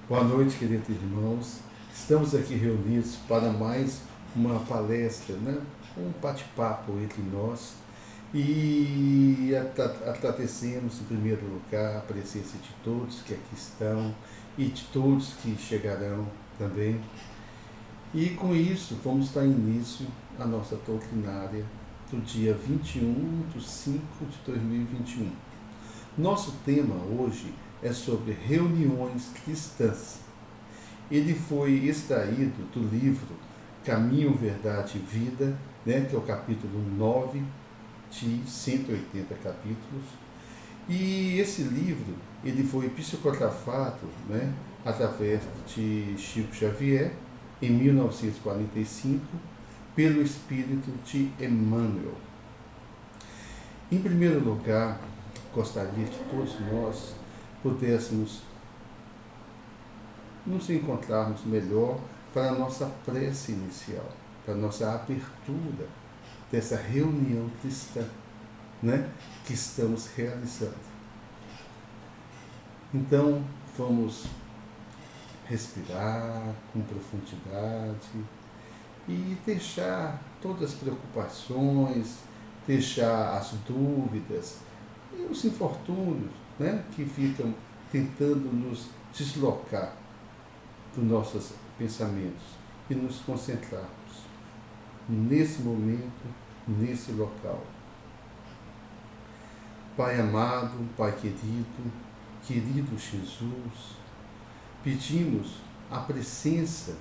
Boa noite, queridos irmãos. Estamos aqui reunidos para mais uma palestra, né? Um bate-papo entre nós e agradecemos, em primeiro lugar, a presença de todos que aqui estão e de todos que chegarão também. E com isso, vamos dar início à nossa doutrinária do dia 21 de 5 de 2021. Nosso tema hoje é sobre reuniões cristãs. Ele foi extraído do livro Caminho, Verdade e Vida, né, que é o capítulo 9 de 180 capítulos. E esse livro ele foi psicografado, né, através de Chico Xavier, em 1945, pelo espírito de Emmanuel. Em primeiro lugar, gostaria que todos nós pudéssemos nos encontrarmos melhor para a nossa prece inicial, para a nossa abertura dessa reunião cristã, né, que estamos realizando. Então, vamos respirar com profundidade e deixar todas as preocupações, deixar as dúvidas e os infortúnios, né, que ficam tentando nos deslocar dos nossos pensamentos e nos concentrarmos nesse momento, nesse local. Pai amado, Pai querido, querido Jesus, pedimos a presença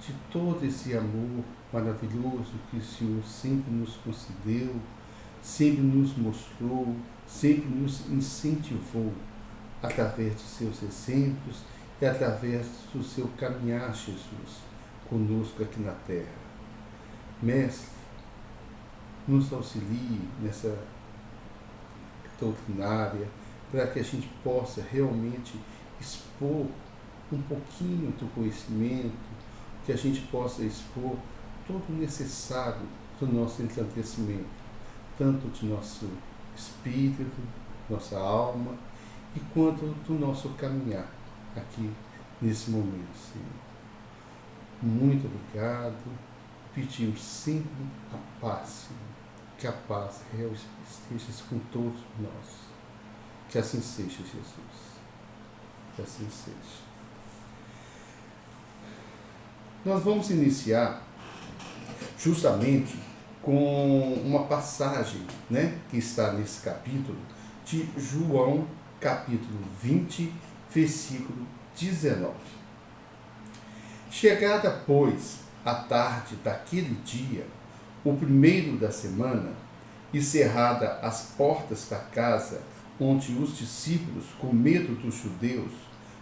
de todo esse amor maravilhoso que o Senhor sempre nos concedeu, sempre nos mostrou, sempre nos incentivou através de seus exemplos e através do seu caminhar, Jesus, conosco aqui na terra. Mestre, nos auxilie nessa doutrinária para que a gente possa realmente expor um pouquinho do conhecimento, que a gente possa expor todo o necessário do nosso engrandecimento, tanto de nosso espírito, nossa alma, e quanto do nosso caminhar aqui nesse momento, Senhor. Muito obrigado. Pedimos sempre a paz, Senhor. Que a paz real esteja com todos nós. Que assim seja, Jesus. Que assim seja. Nós vamos iniciar justamente com uma passagem, né, que está nesse capítulo de João, capítulo 20, versículo 19. Chegada, pois, a tarde daquele dia, o primeiro da semana, e cerrada as portas da casa onde os discípulos, com medo dos judeus,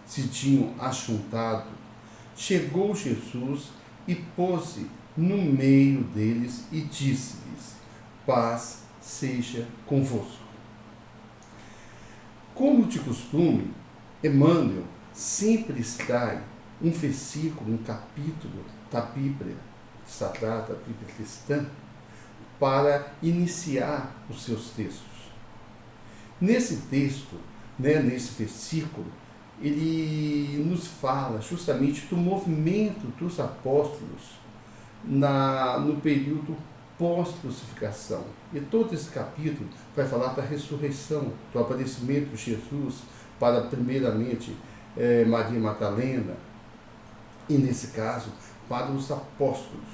se tinham ajuntado, chegou Jesus e pôs-se no meio deles e disse-lhes: paz seja convosco. Como de costume, Emmanuel sempre extrai um versículo, um capítulo da Bíblia Sagrada, da Bíblia Cristã, para iniciar os seus textos. Nesse texto, né, nesse versículo, ele nos fala justamente do movimento dos apóstolos no período pós-crucificação. E todo esse capítulo vai falar da ressurreição, do aparecimento de Jesus para, primeiramente, Maria Madalena, e, nesse caso, para os apóstolos.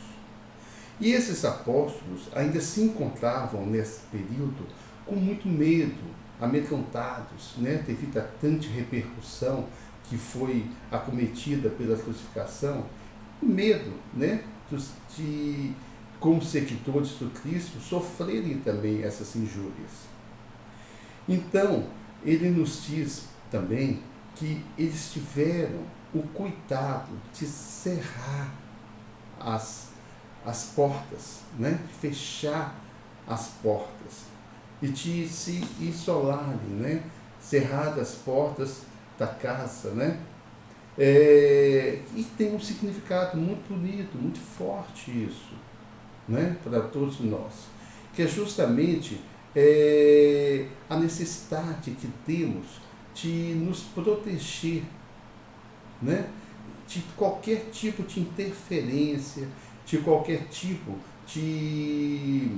E esses apóstolos ainda se encontravam, nesse período, com muito medo, amedrontados, né, devido a tanta repercussão que foi acometida pela crucificação, medo, né, de, como seguidores do Cristo, sofrerem também essas injúrias. Então, ele nos diz também que eles tiveram o cuidado de cerrar as portas, né, de fechar as portas e de se isolarem, né, cerrar as portas da casa, né, e tem um significado muito bonito, muito forte isso, né, para todos nós, que é justamente a necessidade que temos de nos proteger né, de qualquer tipo de interferência, de qualquer tipo de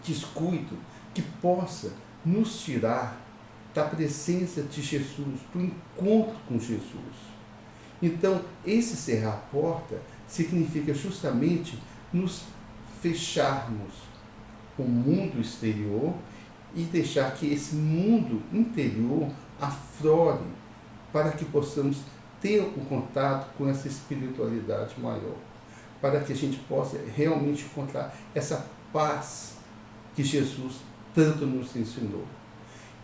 descuido que possa nos tirar da presença de Jesus, do encontro com Jesus. Então, esse cerrar a porta significa justamente nos fecharmos o mundo exterior e deixar que esse mundo interior aflore para que possamos ter um contato com essa espiritualidade maior, para que a gente possa realmente encontrar essa paz que Jesus tanto nos ensinou.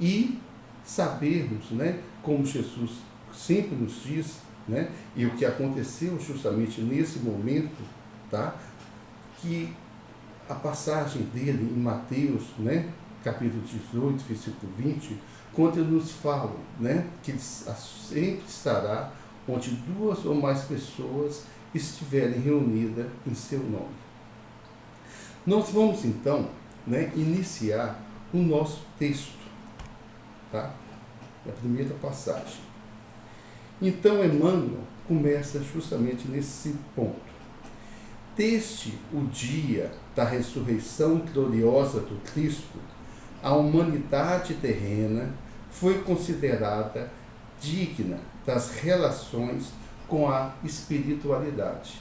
E sabermos, né, como Jesus sempre nos diz, né, e o que aconteceu justamente nesse momento, tá, que a passagem dele em Mateus, né, capítulo 18, versículo 20, quando ele nos fala, né, que ele sempre estará onde 2 ou mais pessoas estiverem reunidas em seu nome. Nós vamos então, né, iniciar o nosso texto, tá? A primeira passagem. Então Emmanuel começa justamente nesse ponto. Desde o dia da ressurreição gloriosa do Cristo, a humanidade terrena foi considerada digna das relações com a espiritualidade.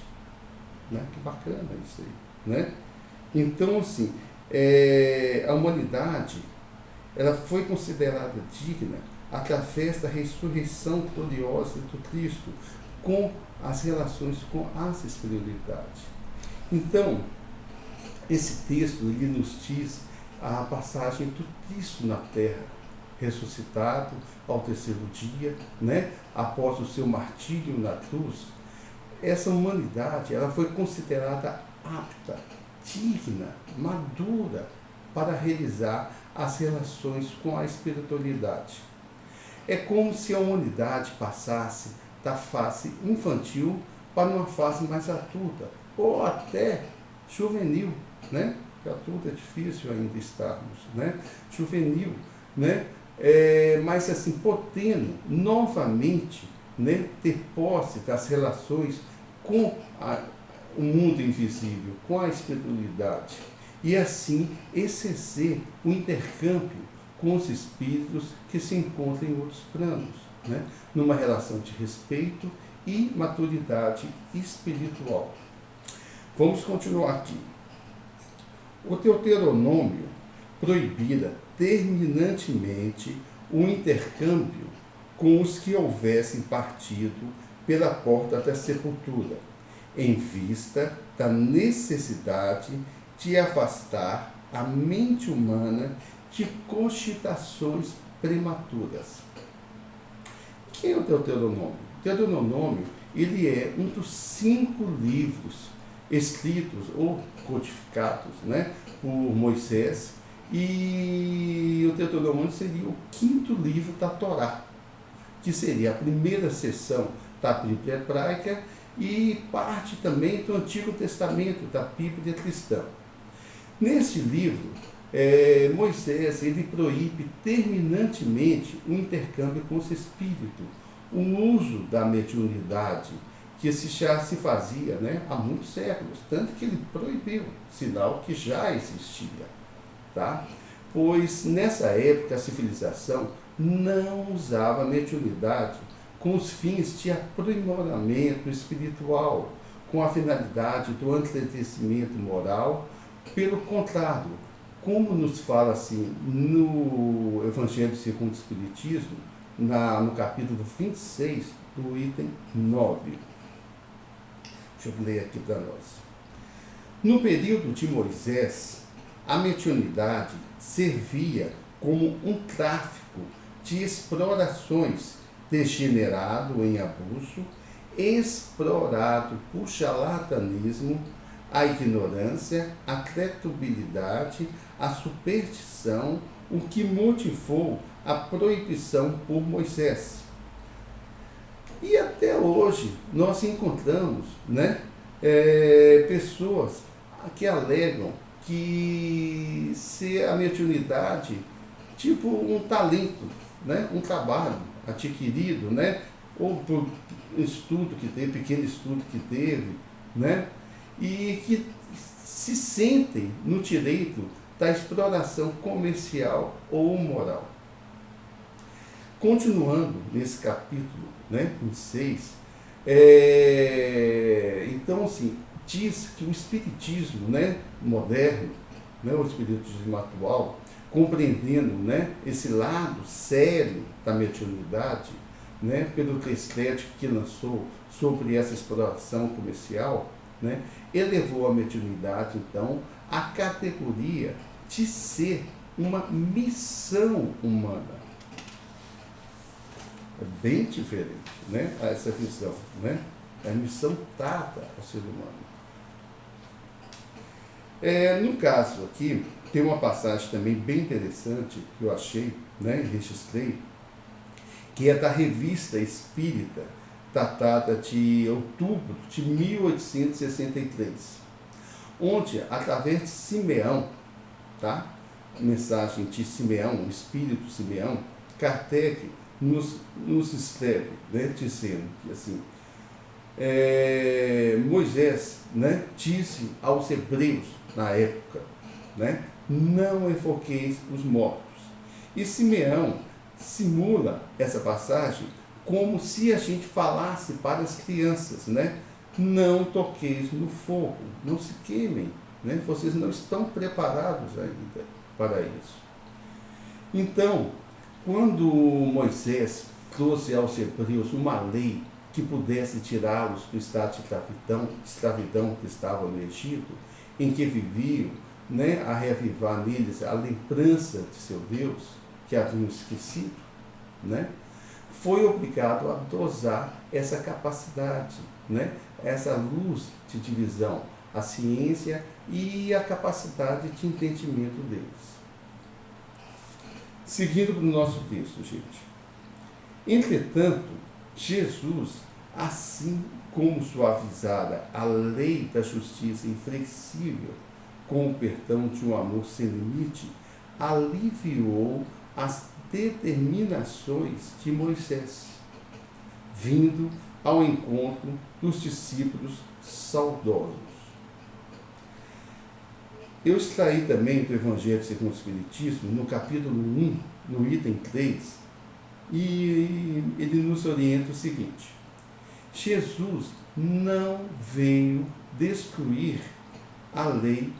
Né? Que bacana isso aí. Né? Então, assim, a humanidade ela foi considerada digna através da ressurreição gloriosa do Cristo, com as relações com as espiritualidades. Então, esse texto ele nos diz a passagem do Cristo na Terra, ressuscitado ao terceiro dia, né, após o seu martírio na cruz. Essa humanidade ela foi considerada apta, digna, madura para realizar as relações com a espiritualidade. É como se a humanidade passasse da fase infantil para uma fase mais adulta, ou até juvenil, né? Porque adulto é difícil ainda estarmos, né? Juvenil, né? Mas assim, podendo novamente, né, ter posse das relações com o mundo invisível, com a espiritualidade, e assim exercer o intercâmbio com os espíritos que se encontram em outros planos, né? Numa relação de respeito e maturidade espiritual. Vamos continuar aqui. O Deuteronômio proibira terminantemente o intercâmbio com os que houvessem partido pela porta da sepultura, em vista da necessidade de afastar a mente humana de cogitações prematuras. Quem é o Deuteronômio? O Deuteronômio ele é um dos 5 livros escritos ou codificados, né, por Moisés, e o Deuteronômio seria o 5º livro da Torá, que seria a primeira seção da Bíblia hebraica e parte também do Antigo Testamento, da Bíblia cristã. Neste livro, Moisés ele proíbe terminantemente o intercâmbio com os espíritos, o uso da mediunidade, que já se fazia, né, há muitos séculos, tanto que ele proibiu, sinal que já existia. Tá? Pois nessa época a civilização não usava a mediunidade com os fins de aprimoramento espiritual, com a finalidade do enriquecimento moral. Pelo contrário, como nos fala assim no Evangelho segundo o Espiritismo, no capítulo 26, do item 9. Deixa eu ler aqui para nós. No período de Moisés, a mediunidade servia como um tráfico de explorações degenerado em abuso, explorado por charlatanismo, a ignorância, a credulidade, a superstição, o que motivou a proibição por Moisés. E até hoje nós encontramos, né, pessoas que alegam que ser a mediunidade tipo um talento, né, um trabalho adquirido, né, ou por estudo que teve, pequeno estudo que teve, né? E que se sentem no direito da exploração comercial ou moral. Continuando nesse capítulo, né, em 6, então, assim, diz que o espiritismo, né, moderno, né, o espiritismo atual, compreendendo, né, esse lado sério da mediunidade, né, pelo estético que lançou sobre essa exploração comercial, né, elevou a mediunidade, então, à categoria de ser uma missão humana. É bem diferente, né, essa missão, né? A missão dada ao ser humano. No caso aqui, tem uma passagem também bem interessante que eu achei, né, e registrei, que é da Revista Espírita, datada de outubro de 1863, onde, através de Simeão, tá? Mensagem de Simeão, o Espírito Simeão, Kardec nos escreve, né, dizendo que assim, Moisés, né, disse aos hebreus na época, né, não enforqueis os mortos. E Simeão simula essa passagem como se a gente falasse para as crianças, né, não toqueis no fogo, não se queimem, né, vocês não estão preparados ainda para isso. Então, quando Moisés trouxe aos hebreus uma lei que pudesse tirá-los do estado de escravidão que estava no Egito, em que viviam, né, a reavivar neles a lembrança de seu Deus, que haviam esquecido, né, foi obrigado a dosar essa capacidade, né, essa luz de divisão, a ciência e a capacidade de entendimento deles. Seguindo para o nosso texto, gente. Entretanto, Jesus, assim como suavizara a lei da justiça inflexível com o perdão de um amor sem limite, aliviou as determinações de Moisés, vindo ao encontro dos discípulos saudosos. Eu extraí também do Evangelho segundo o Espiritismo, no capítulo 1, no item 3, e ele nos orienta o seguinte: Jesus não veio destruir a lei,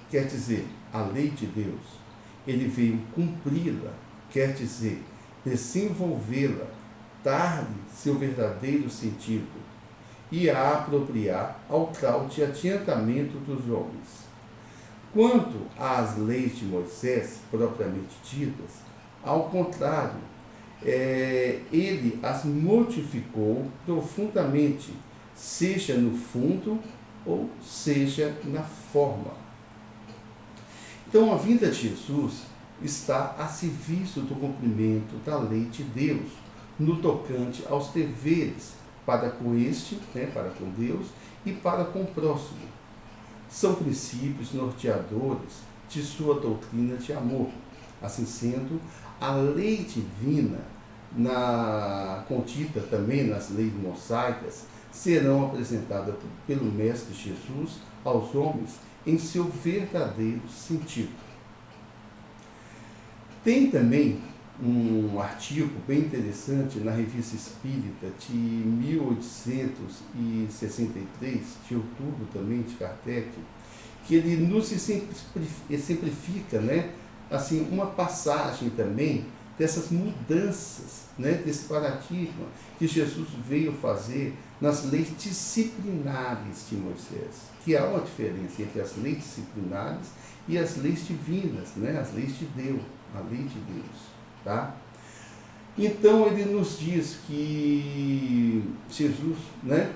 quer dizer, a lei de Deus. Ele veio cumpri-la, quer dizer, desenvolvê-la, dar-lhe seu verdadeiro sentido e a apropriar ao grau de adiantamento dos homens. Quanto às leis de Moisés, propriamente ditas, ao contrário, ele as modificou profundamente, seja no fundo ou seja na forma. Então, a vinda de Jesus está a serviço do cumprimento da lei de Deus, no tocante aos deveres para com este, né, para com Deus e para com o próximo. São princípios norteadores de sua doutrina de amor. Assim sendo, a lei divina, contida também nas leis mosaicas, serão apresentadas pelo Mestre Jesus aos homens em seu verdadeiro sentido. Tem também um artigo bem interessante na Revista Espírita de 1863, de outubro também, de Kardec, que ele nos exemplifica, né, assim, uma passagem também dessas mudanças, né, desse paradigma que Jesus veio fazer nas leis disciplinares de Moisés, que há uma diferença entre as leis disciplinares e as leis divinas, né, as leis de Deus, a lei de Deus. Tá? Então ele nos diz que Jesus, né,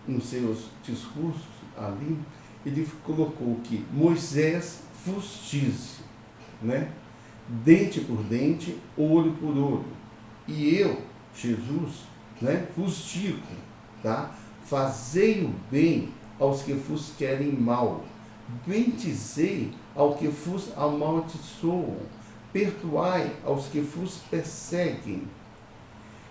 nos seus discursos ali, ele colocou que Moisés vos disse, né, dente por dente, olho por olho, e eu, Jesus, né, vos digo, tá, fazei o bem aos que vos querem mal, bendizei ao que vos amaldiçoam, perdoai aos que vos perseguem.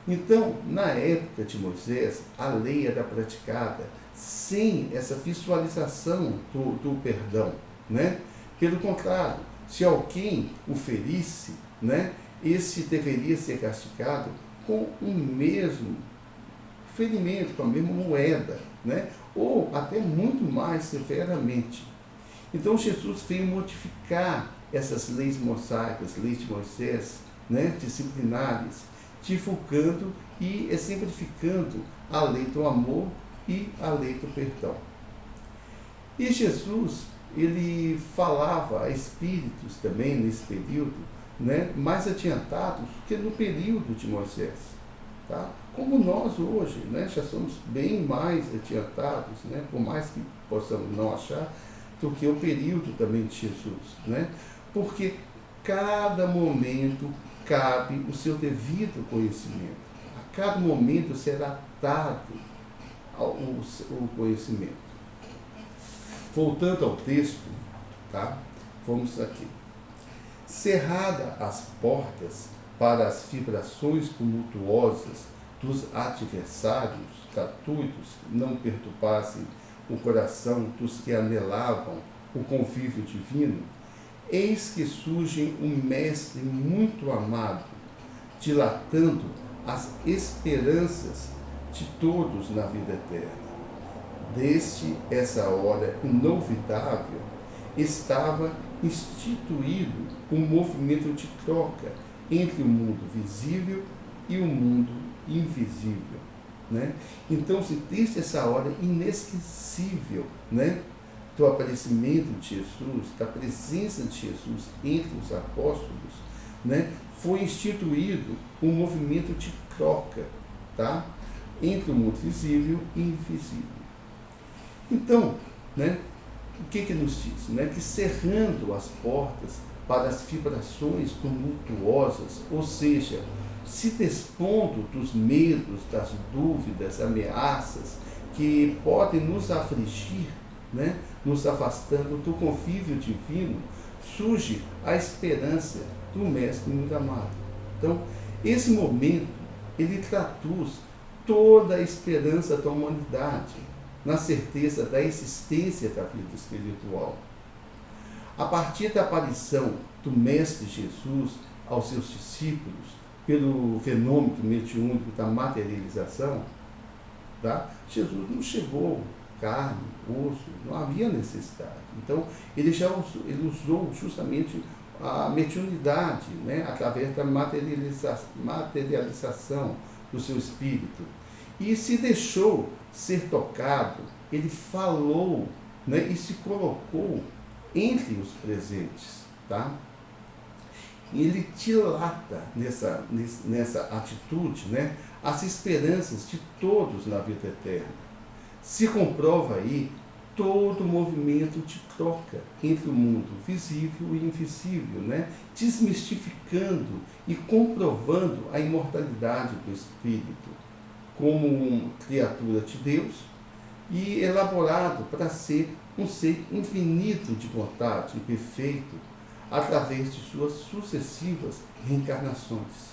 Então, na época de Moisés, a lei era praticada sem essa visualização do perdão, né? Pelo contrário, se alguém o ferisse, né, esse deveria ser castigado com o mesmo ferimento, com a mesma moeda, né? Ou até muito mais severamente. Então Jesus veio modificar essas leis mosaicas, leis de Moisés, né, disciplinares, divulgando e exemplificando a lei do amor e a lei do perdão. E Jesus, ele falava a espíritos também nesse período, né, mais adiantados que no período de Moisés. Tá? Como nós hoje, né, já somos bem mais adiantados, né, por mais que possamos não achar, do que o período também de Jesus. Né? Porque cada momento cabe o seu devido conhecimento. A cada momento será dado o conhecimento. Voltando ao texto, tá? Vamos aqui. Cerrada as portas para as vibrações tumultuosas dos adversários gratuitos não perturbassem o coração dos que anelavam o convívio divino, eis que surge um mestre muito amado, dilatando as esperanças de todos na vida eterna. Desde essa hora inolvidável, estava instituído um movimento de troca entre o mundo visível e o mundo invisível. Né? Então, se desde essa hora inesquecível, né, do aparecimento de Jesus, da presença de Jesus entre os apóstolos, né, foi instituído um movimento de troca, tá, entre o mundo visível e invisível. Então, né, o que nos diz? Né? Que cerrando as portas para as vibrações tumultuosas, ou seja, se dispondo dos medos, das dúvidas, ameaças que podem nos afligir, né? Nos afastando do convívio divino, surge a esperança do Mestre muito amado. Então, esse momento, ele traduz toda a esperança da humanidade, na certeza da existência da vida espiritual. A partir da aparição do Mestre Jesus aos seus discípulos, pelo fenômeno mediúnico da materialização, tá? Jesus não chegou carne, osso, não havia necessidade. Então, ele usou justamente a mediunidade, né? Através da materialização do seu espírito. E se deixou ser tocado, ele falou, né? E se colocou entre os presentes. Tá? Ele dilata nessa atitude, né, as esperanças de todos na vida eterna. Se comprova aí todo o movimento de troca entre o mundo visível e invisível, né, desmistificando e comprovando a imortalidade do espírito como uma criatura de Deus e elaborado para ser um ser infinito de vontade e perfeito, através de suas sucessivas reencarnações.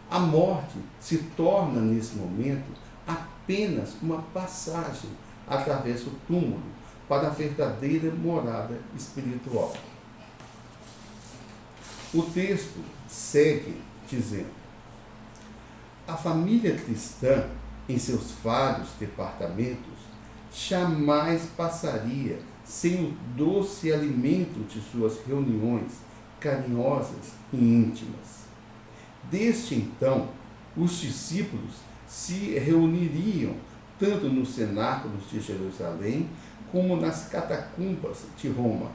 A morte se torna, nesse momento, apenas uma passagem através do túmulo para a verdadeira morada espiritual. O texto segue dizendo: a família cristã, em seus vários departamentos, jamais passaria sem o doce alimento de suas reuniões carinhosas e íntimas. Desde então, os discípulos se reuniriam tanto nos cenáculos de Jerusalém como nas catacumbas de Roma.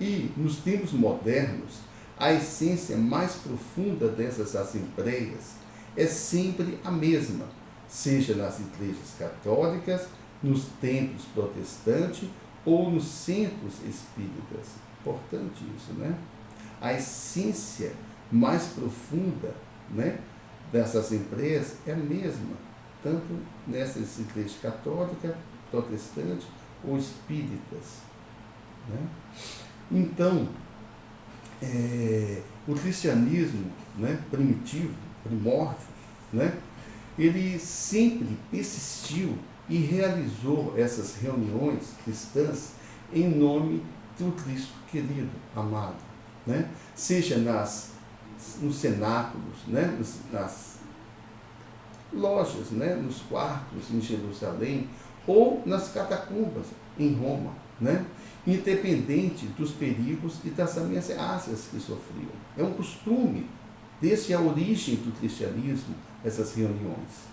E, nos tempos modernos, a essência mais profunda dessas assembleias é sempre a mesma, seja nas igrejas católicas, nos templos protestantes ou nos centros espíritas. Importante isso, né? A essência mais profunda, né, dessas empresas é a mesma, tanto nessas igrejas católicas, protestantes ou espíritas. Né? Então, o cristianismo, né, primitivo primórdios, né? Ele sempre persistiu e realizou essas reuniões cristãs em nome do Cristo querido, amado, né? Seja nos cenáculos, né? Nas lojas, né? Nos quartos em Jerusalém, ou nas catacumbas em Roma, né? Independente dos perigos e das ameaças que sofriam. É um costume, desde a origem do cristianismo, essas reuniões.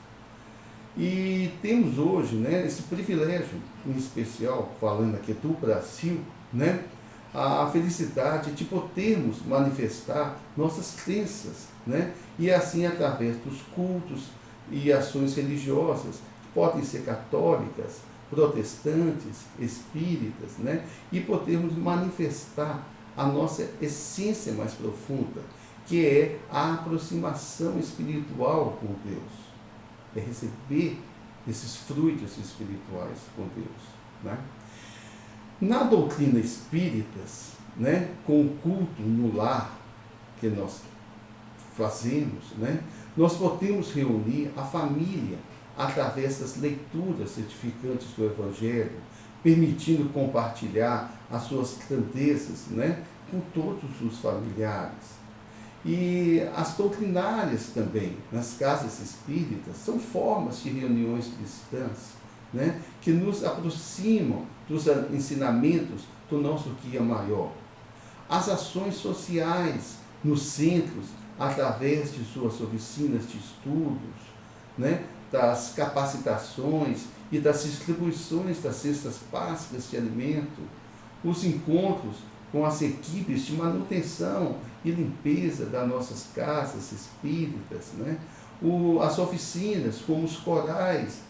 E temos hoje, né, esse privilégio, em especial, falando aqui do Brasil, né, a felicidade de podermos manifestar nossas crenças, né, e assim através dos cultos e ações religiosas, que podem ser católicas, protestantes, espíritas, né, e podermos manifestar a nossa essência mais profunda, que é a aproximação espiritual com Deus. É receber esses frutos espirituais com Deus, né? Na doutrina espíritas, né, com o culto no lar que nós fazemos, né, nós podemos reunir a família através das leituras edificantes do Evangelho, permitindo compartilhar as suas grandezas, né, com todos os familiares. E as doutrinárias também, nas casas espíritas, são formas de reuniões cristãs, né, que nos aproximam dos ensinamentos do nosso guia maior. As ações sociais nos centros, através de suas oficinas de estudos, né, das capacitações e das distribuições das cestas básicas de alimento, os encontros com as equipes de manutenção e limpeza das nossas casas espíritas, né? As oficinas, como os corais,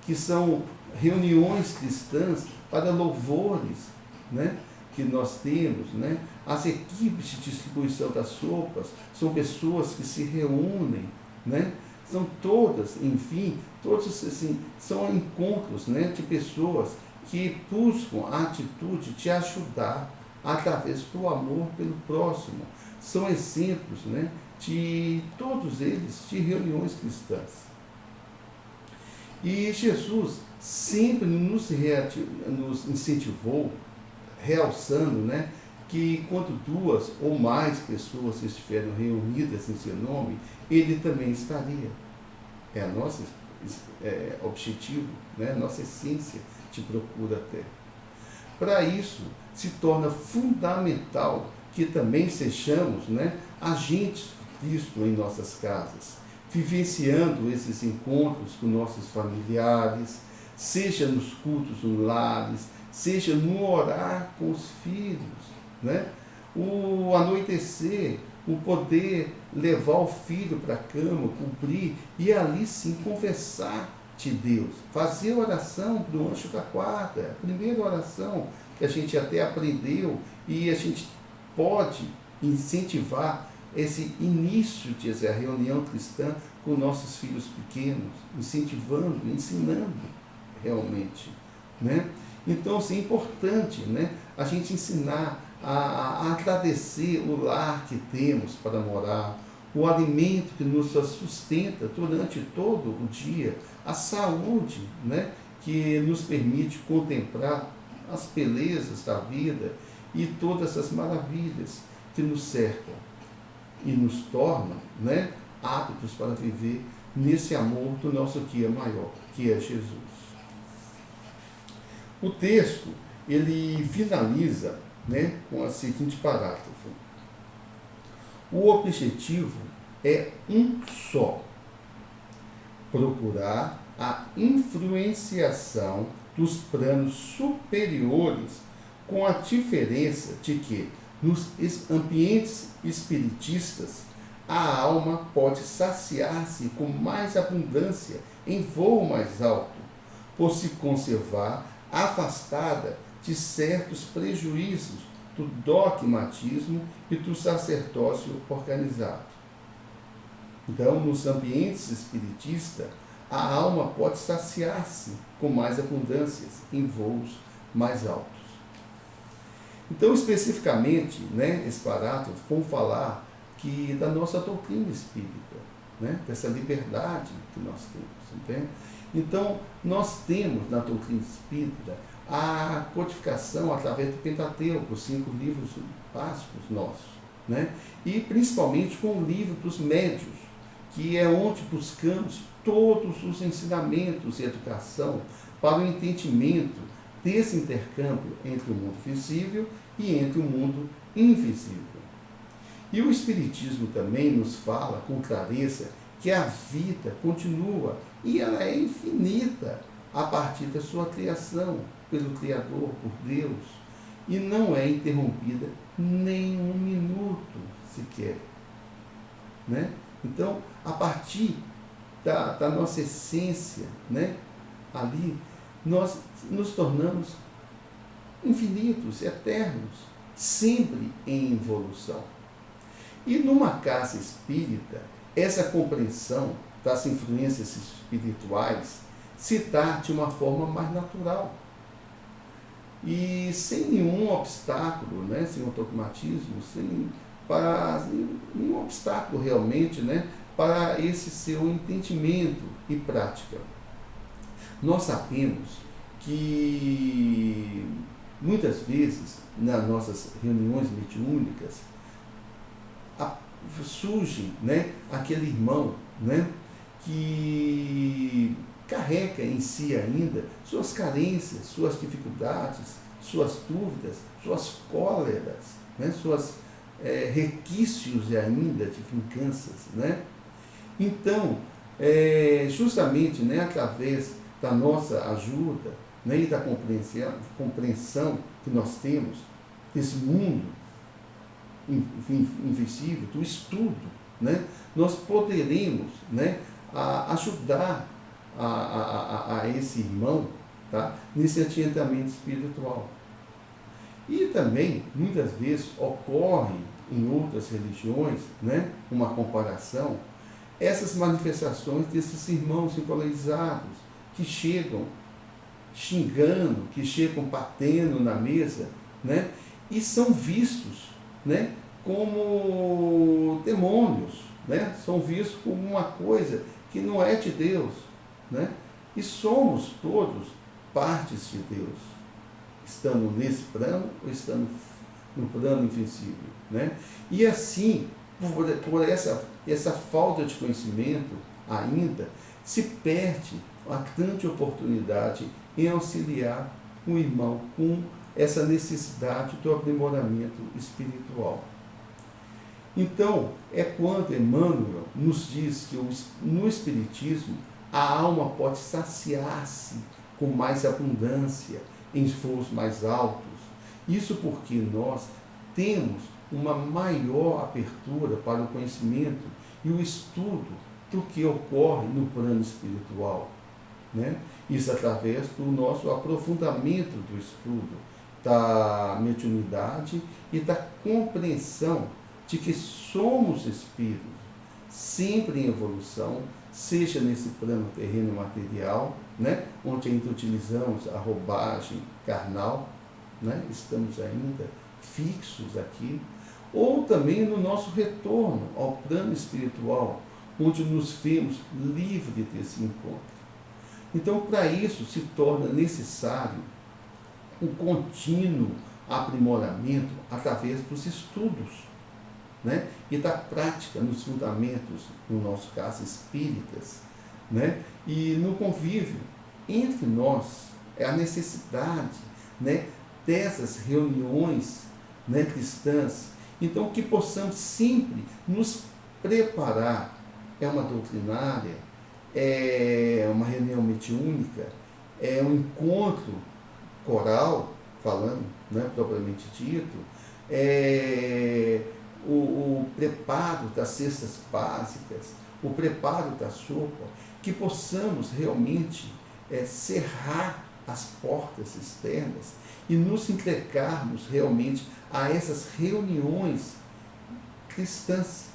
que são reuniões cristãs para louvores, né, que nós temos, né? As equipes de distribuição das sopas são pessoas que se reúnem, né? São todas, enfim, todos assim, são encontros, né, de pessoas que buscam a atitude de ajudar através do amor pelo próximo. São exemplos, né, de todos eles de reuniões cristãs. E Jesus sempre nos incentivou, realçando, né, que quando duas ou mais pessoas estiverem reunidas em seu nome, ele também estaria. É o nosso objetivo, né, nossa essência de procura até. Para isso, se torna fundamental que também sejamos, né, agentes de Cristo em nossas casas, vivenciando esses encontros com nossos familiares, seja nos cultos nos lares, seja no orar com os filhos, né? O anoitecer, o poder levar o filho para a cama, cumprir, e ali sim confessar de Deus, fazer oração do anjo da guarda, a primeira oração que a gente até aprendeu, e a gente pode incentivar esse início de essa reunião cristã com nossos filhos pequenos, incentivando, ensinando realmente, né? Então, assim, é importante, né, a gente ensinar a agradecer o lar que temos para morar, o alimento que nos sustenta durante todo o dia, a saúde, né, que nos permite contemplar as belezas da vida e todas as maravilhas que nos cercam e nos tornam, né, aptos para viver nesse amor do nosso guia maior, que é Jesus. O texto, ele finaliza, né, com a seguinte parágrafo: o objetivo é um só: procurar a influenciação dos planos superiores, com a diferença de que, nos ambientes espiritistas, a alma pode saciar-se com mais abundância em voo mais alto, por se conservar afastada de certos prejuízos do dogmatismo e do sacerdócio organizado. Então, nos ambientes espiritistas, a alma pode saciar-se com mais abundâncias em voos mais altos. Então, especificamente, né, esse parágrafo, vamos falar da nossa doutrina espírita, né? Dessa liberdade que nós temos, entende? Então, nós temos na doutrina espírita a codificação através do Pentateuco, os 5 livros básicos nossos, né? E principalmente com o livro dos médiuns, que é onde buscamos todos os ensinamentos e educação para o entendimento desse intercâmbio entre o mundo visível e entre o mundo invisível. E o Espiritismo também nos fala com clareza que a vida continua e ela é infinita a partir da sua criação pelo Criador, por Deus, e não é interrompida nem um minuto sequer, né? Então, a partir da nossa essência, né, ali, nós nos tornamos infinitos, eternos, sempre em evolução. E numa casa espírita, essa compreensão das influências espirituais se dá de uma forma mais natural e sem nenhum obstáculo, né, sem um dogmatismo, sem nenhum obstáculo realmente, né, para esse seu entendimento e prática. Nós sabemos que muitas vezes nas nossas reuniões mediúnicas surge, né, aquele irmão, né, que carrega em si ainda suas carências, suas dificuldades, suas dúvidas, suas cóleras, né, suas requisitos ainda de vinganças, né? Então, justamente, né, através da nossa ajuda, né, e da compreensão que nós temos desse mundo invisível, do estudo, né, nós poderemos, né, ajudar a esse irmão, tá, nesse adiantamento espiritual. E também, muitas vezes, ocorre em outras religiões, né, uma comparação, essas manifestações desses irmãos encolerizados que chegam xingando, que chegam batendo na mesa, né, e são vistos, né, como demônios, né, são vistos como uma coisa que não é de Deus, né, e somos todos partes de Deus, estando nesse plano ou estando no plano invisível, né? E assim, por essa falta de conhecimento ainda, se perde a grande oportunidade em auxiliar o irmão com essa necessidade do aprimoramento espiritual. Então, é quando Emmanuel nos diz que no Espiritismo a alma pode saciar-se com mais abundância, em voos mais altos. Isso porque nós temos uma maior abertura para o conhecimento e o estudo do que ocorre no plano espiritual, né? Isso através do nosso aprofundamento do estudo, da mediunidade e da compreensão de que somos espíritos, sempre em evolução, seja nesse plano terreno material, né, onde ainda utilizamos a roupagem carnal, né, estamos ainda fixos aqui, ou também no nosso retorno ao plano espiritual, onde nos vemos livres desse encontro. Então, para isso se torna necessário um contínuo aprimoramento através dos estudos, né, e da prática nos fundamentos, no nosso caso espíritas, né, e no convívio entre nós. É a necessidade, né, dessas reuniões, né, cristãs. Então, que possamos sempre nos preparar. É uma doutrinária, é uma reunião mediúnica, é um encontro coral, falando, né, propriamente dito, o preparo das cestas básicas, o preparo da sopa, que possamos realmente cerrar as portas externas e nos entregarmos realmente a essas reuniões cristãs,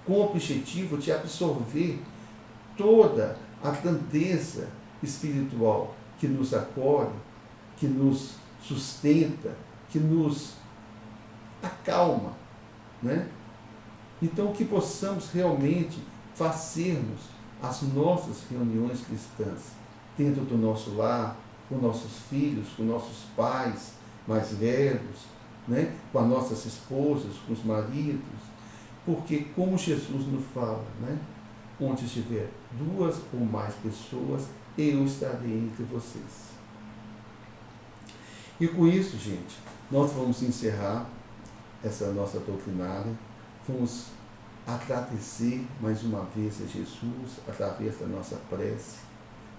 com o objetivo de absorver toda a grandeza espiritual que nos acolhe, que nos sustenta, que nos acalma, né? Então, que possamos realmente fazermos as nossas reuniões cristãs dentro do nosso lar, com nossos filhos, com nossos pais mais velhos, né? Com as nossas esposas, com os maridos, porque como Jesus nos fala, né? Onde estiver 2 ou mais pessoas, eu estarei entre vocês. E com isso, gente, nós vamos encerrar essa nossa doutrinária, vamos agradecer mais uma vez a Jesus através da nossa prece,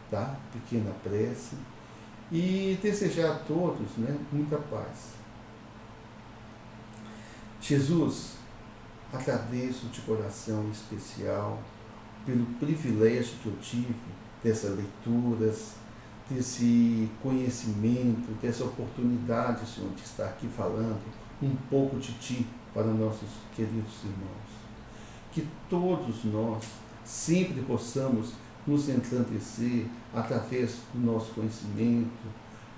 tá? Pequena prece, e desejar a todos, né, muita paz. Jesus, agradeço de coração especial pelo privilégio que eu tive dessas leituras, desse conhecimento, dessa oportunidade, Senhor, de estar aqui falando um pouco de Ti para nossos queridos irmãos. Que todos nós sempre possamos nos engrandecer através do nosso conhecimento,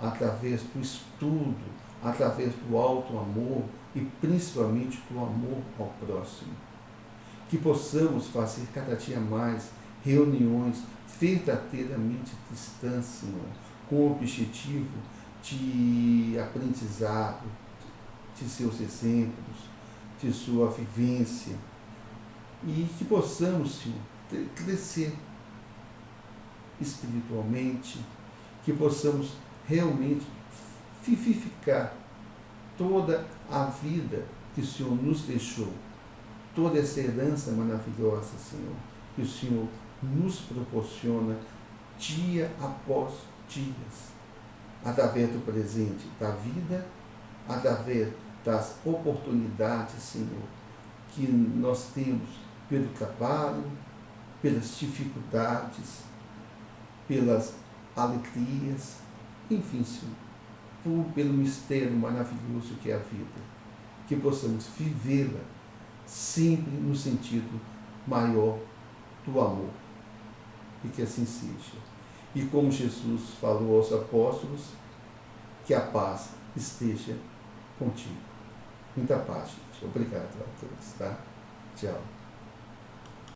através do estudo, através do alto amor e principalmente do amor ao próximo. Que possamos fazer cada dia mais reuniões verdadeiramente cristãs, Senhor, com o objetivo de aprendizado, de seus exemplos, de sua vivência, e que possamos, Senhor, crescer espiritualmente, que possamos realmente vivificar toda a vida que o Senhor nos deixou, toda essa herança maravilhosa, Senhor, que o Senhor nos proporciona dia após dias, através do presente da vida, através das oportunidades, Senhor, que nós temos pelo trabalho, pelas dificuldades, pelas alegrias, enfim, Senhor, pelo mistério maravilhoso que é a vida, que possamos vivê-la sempre no sentido maior do amor, e que assim seja. E como Jesus falou aos apóstolos, que a paz esteja contigo. Muita paz, gente. Obrigado a todos, tá? Tchau.